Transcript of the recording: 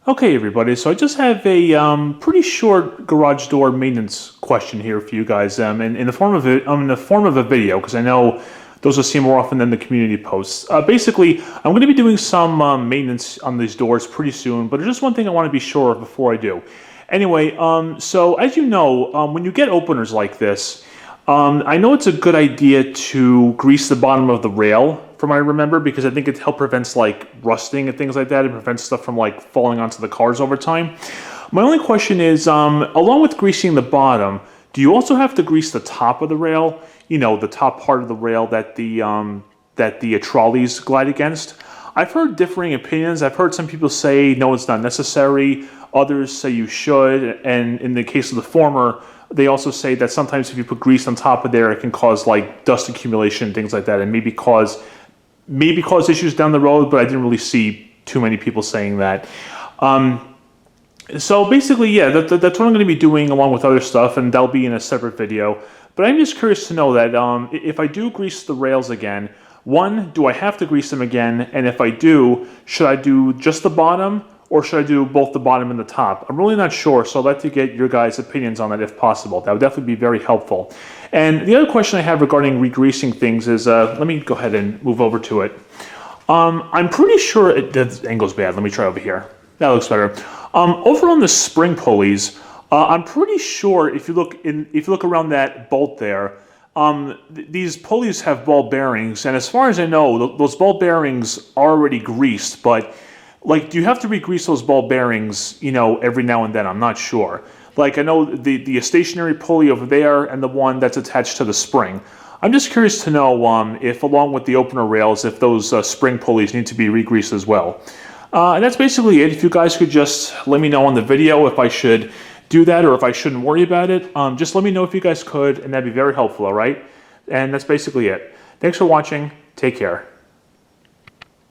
Okay, everybody. So I just have a pretty short garage door maintenance question here for you guys, in the form of a video, because I know those will see more often than the community posts. Basically, I'm going to be doing some maintenance on these doors pretty soon, but there's just one thing I want to be sure of before I do. Anyway, so as you know, when you get openers like this, I know it's a good idea to grease the bottom of the rail, from what I remember, because I think it helps prevents like rusting and things like that. It prevents stuff from like falling onto the cars over time. My only question is, along with greasing the bottom, do you also have to grease the top of the rail? You know, the top part of the rail that the trolleys glide against. I've heard differing opinions. I've heard some people say no, it's not necessary. Others say you should, and in the case of the former, they also say that sometimes if you put grease on top of there, it can cause like dust accumulation and things like that, and maybe cause issues down the road. But I didn't really see too many people saying that. So basically, yeah, that's what I'm going to be doing along with other stuff, and that'll be in a separate video. But I'm just curious to know that if I do grease the rails again, one, do I have to grease them again? And if I do, should I do just the bottom, or should I do both the bottom and the top? I'm really not sure, so I'd like to get your guys' opinions on that if possible. That would definitely be very helpful. And the other question I have regarding re-greasing things is, let me go ahead and move over to it. I'm pretty sure that angle's bad. Let me try over here. That looks better. Over on the spring pulleys, I'm pretty sure if you look around that bolt there, these pulleys have ball bearings, and as far as I know, those ball bearings are already greased, but like, do you have to re-grease those ball bearings, you know, every now and then? I'm not sure. Like, I know the stationary pulley over there and the one that's attached to the spring. I'm just curious to know if, along with the opener rails, if those spring pulleys need to be re-greased as well. And that's basically it. If you guys could just let me know on the video if I should do that or if I shouldn't worry about it. Just let me know if you guys could, and that'd be very helpful, all right? And that's basically it. Thanks for watching. Take care.